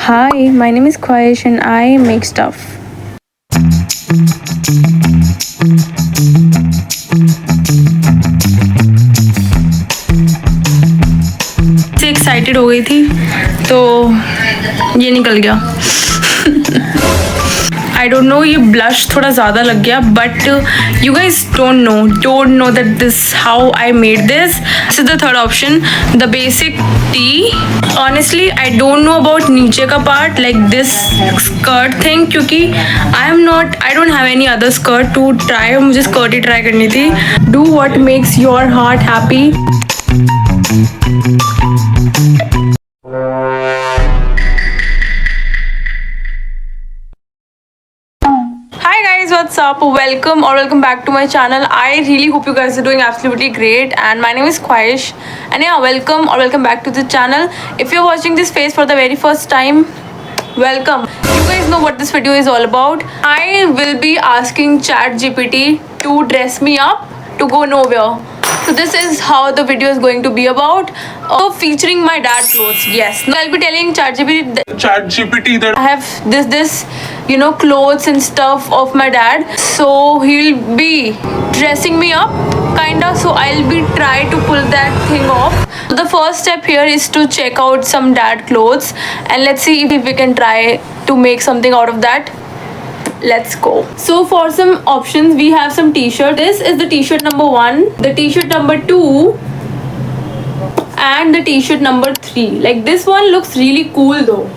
Hi, my name is Khwahish and I make stuff. से excited हो गई थी तो ये निकल गया आई डोंट नो ये ब्लश थोड़ा ज़्यादा लग गया but you guys don't know that this how I made this is the third option the basic tee honestly I don't know about नीचे का part like this skirt thing क्योंकि I don't have any other skirt to try मुझे skirt ही try करनी थी do what makes your heart happy What's up, welcome back to my channel. I really hope you guys are doing absolutely great and my name is Khwahish and yeah, welcome back to the channel. If you're watching this face for the very first time, welcome. You guys know what this video is all about. I will be asking ChatGPT to dress me up to go nowhere. So this is how the video is going to be about. Featuring my dad clothes. Yes. Now I'll be telling ChatGPT that I have this clothes and stuff of my dad. So he'll be dressing me up kinda. So I'll be trying to pull that thing off. So the first step here is to check out some dad clothes and let's see if we can try to make something out of that. Let's go. So for some options we have some t-shirt. This is the t-shirt number 1, the t-shirt number 2 and the t-shirt number 3. Like this one looks really cool though.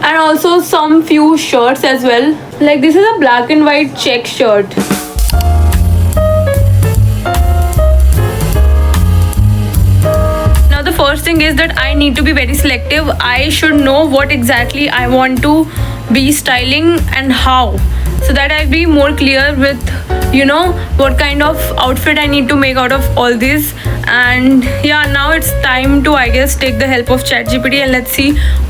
And also some few shirts as well. Like this is a black and white check shirt. The first thing is that I need to be very selective. I should know what exactly I want to be styling and how, so that I'll be more clear with what kind of outfit I need to make out of all this. And yeah, now it's time to I guess take the help of ChatGPT and let's see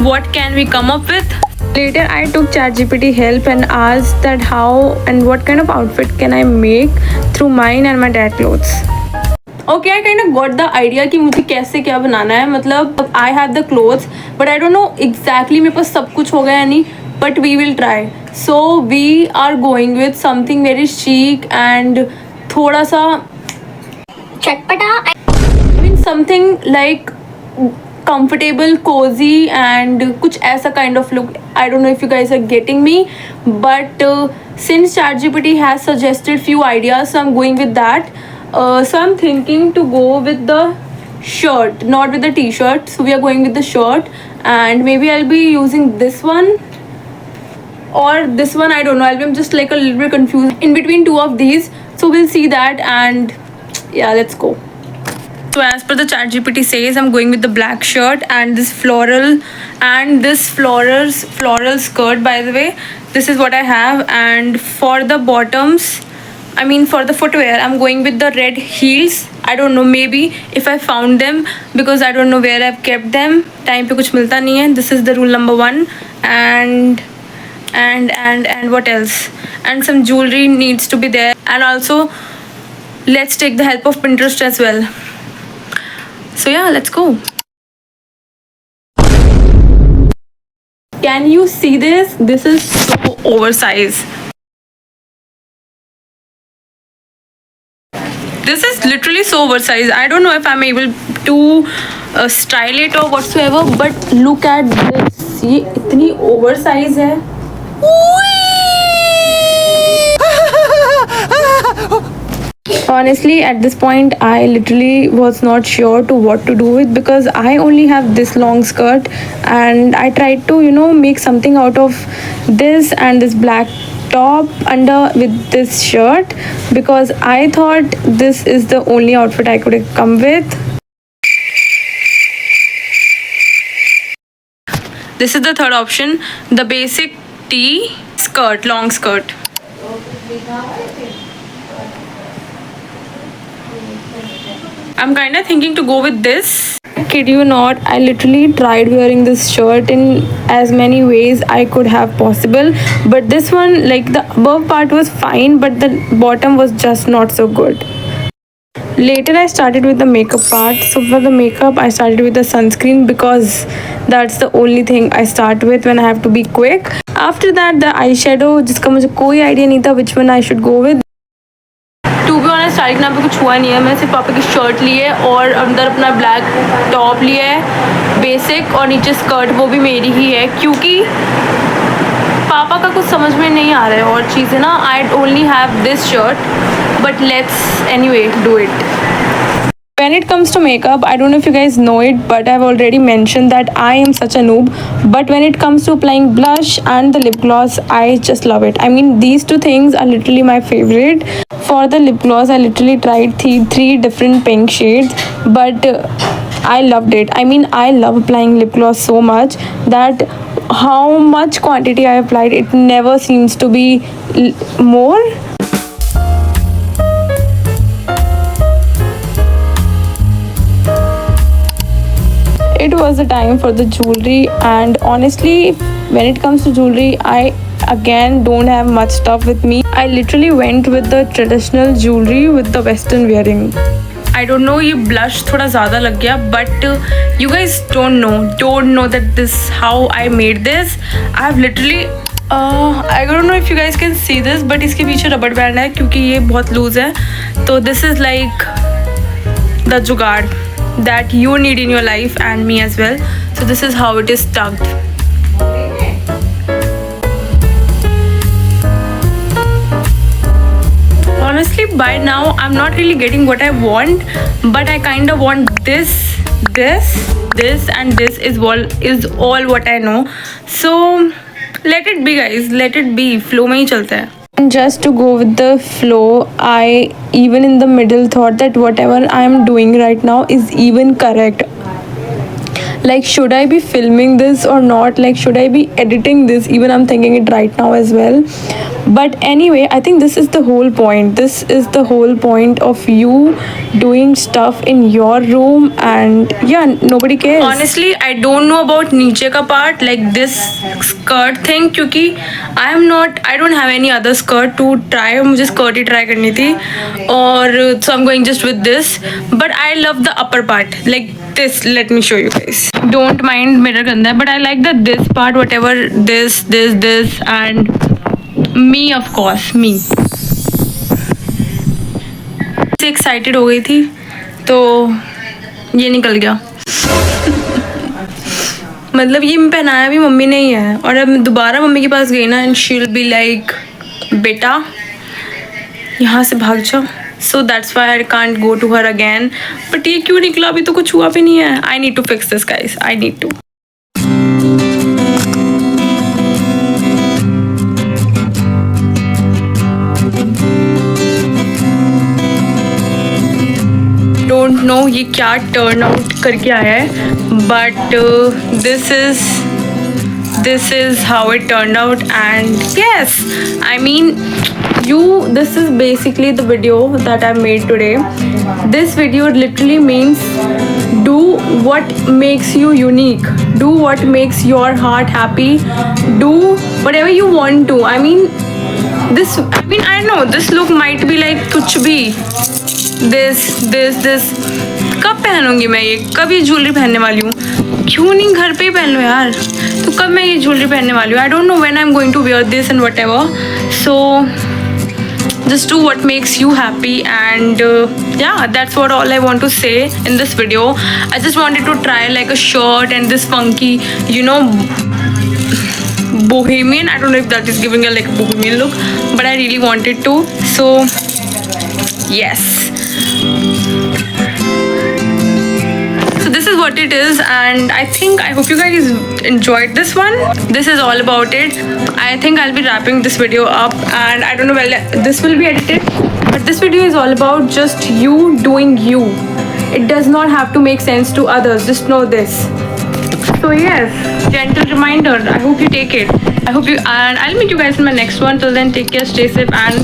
what can we come up with. Later I took ChatGPT help and asked that how and what kind of outfit can I make through mine and my dad clothes. Okay, I kind of got the idea कि मुझे कैसे क्या बनाना है. मतलब I have the clothes but I don't know exactly मेरे पास सब कुछ होगा या नहीं, but we will try. So we are going with something very chic and थोड़ा सा चटपटा. I mean something like comfortable, cozy and कुछ ऐसा kind of look. I don't know if you guys are getting me, but since ChatGPT has suggested few ideas, so I'm going with that. So I'm thinking to go with the shirt, not with the t-shirt. So we are going with the shirt and maybe I'll be using this one or this one. I don't know. I'm just like a little bit confused in between two of these. So we'll see that and yeah, let's go. So as per the ChatGPT says, I'm going with the black shirt and this floral skirt. By the way, this is what I have. And for the bottoms, for the footwear, I'm going with the red heels. I don't know, maybe if I found them, because I don't know where I've kept them. Time पे कुछ मिलता नहीं है. This is the rule number 1. And what else? And some jewelry needs to be there. And also, let's take the help of Pinterest as well. So yeah, let's go. Can you see this? This is so oversized. This is literally so oversized. I don't know if I'm able to style it or whatsoever, but look at this. ये इतनी oversized है. Honestly, at this point, I literally was not sure to what to do with, because I only have this long skirt and I tried to make something out of this and this black top under with this shirt, because I thought this is the only outfit I could come with. This is the third option, the basic tee skirt, long skirt. I'm kind of thinking to go with this. Kid you not, I literally tried wearing this shirt in as many ways I could have possible, but this one, like the above part was fine, but the bottom was just not so good. Later I started with the makeup part. So for the makeup I started with the sunscreen because that's the only thing I start with when I have to be quick. After that the eyeshadow जिसका मुझे कोई idea नहीं था which one I should go with. To be honest sari ना पे कुछ हुआ नहीं है. मैंने सिर्फ पापा की शर्ट ली है और अंदर अपना ब्लैक टॉप लिया है बेसिक और नीचे स्कर्ट वो भी मेरी ही है क्योंकि पापा का कुछ समझ में नहीं आ रहा है और चीज़ें ना. I only have this shirt but let's anyway do it. When it comes to makeup, I don't know if you guys know it, but I've already mentioned that I am such a noob. But when it comes to applying blush and the lip gloss, I just love it. I mean, these two things are literally my favorite. For the lip gloss, I literally tried three different pink shades, but I loved it. I mean, I love applying lip gloss so much that how much quantity I applied, it never seems to be more. It was the time for the jewelry, and honestly when it comes to jewelry I again don't have much stuff with me. I literally went with the traditional jewelry with the western wearing. I don't know, ये blush थोड़ा ज़्यादा लग गया but you guys don't know that this how I made this. I have literally I don't know if you guys can see this but इसके पीछे रबड़ band है क्योंकि ये बहुत लूज है. तो this is like the जुगाड़ that you need in your life and me as well. So this is how it is tucked. Honestly by now I'm not really getting what I want, but I kind of want this and this is all what I know. So let it be guys, let it be. flow में ही चलते हैं. And just to go with the flow, I even in the middle thought that whatever I am doing right now is even correct. Like, should I be filming this or not? Like, should I be editing this? Even I'm thinking it right now as well. But anyway, I think this is the whole point. This is the whole point of you doing stuff in your room, and yeah, nobody cares. Honestly, I don't know about नीचे का part, like this skirt thing, क्योंकि I don't have any other skirt to try. मुझे skirt ही try करनी थी, और so I'm going just with this. But I love the upper part, like this. Let me show you guys. Don't mind mirror गंदा है, but I like that this part, whatever this and me, of course, me. से excited हो गई थी तो ये निकल गया. मतलब ये पहनाया भी मम्मी ने ही है, और अब दोबारा मम्मी के पास गई ना and she will be like बेटा यहाँ से भाग जाओ. So that's why I can't go to her again. But ये क्यों निकला? अभी तो कुछ हुआ भी नहीं है. I need to fix this guys, I need to. Don't know ये क्या टर्न आउट करके आया है, but this is how it turned out. And yes, I mean, this is basically the video that I made today. This video literally means do what makes you unique, do what makes your heart happy, do whatever you want to. I know this look might be like कुछ भी, this कब पहनूंगी मैं ये? कब ये jewellery पहनने वाली हूँ? क्यों नहीं घर पे ही पहन लो यार. तो कब मैं ये ज्वेलरी पहनने वाली हूँ? I don't know when I am going to wear this and whatever. So just do what makes you happy, and yeah, that's what all I want to say in this video. I just wanted to try like a shirt and this funky, bohemian, I don't know if that is giving a like a bohemian look, but I really wanted to. So yes, so this is what it is, and I hope you guys enjoyed this one. This is all about it. I think I'll be wrapping this video up, and I don't know when this will be edited, but this video is all about just you doing you. It does not have to make sense to others, just know this. So yes, gentle reminder, I hope you take it. And I'll meet you guys in my next one. Till then, take care, stay safe, and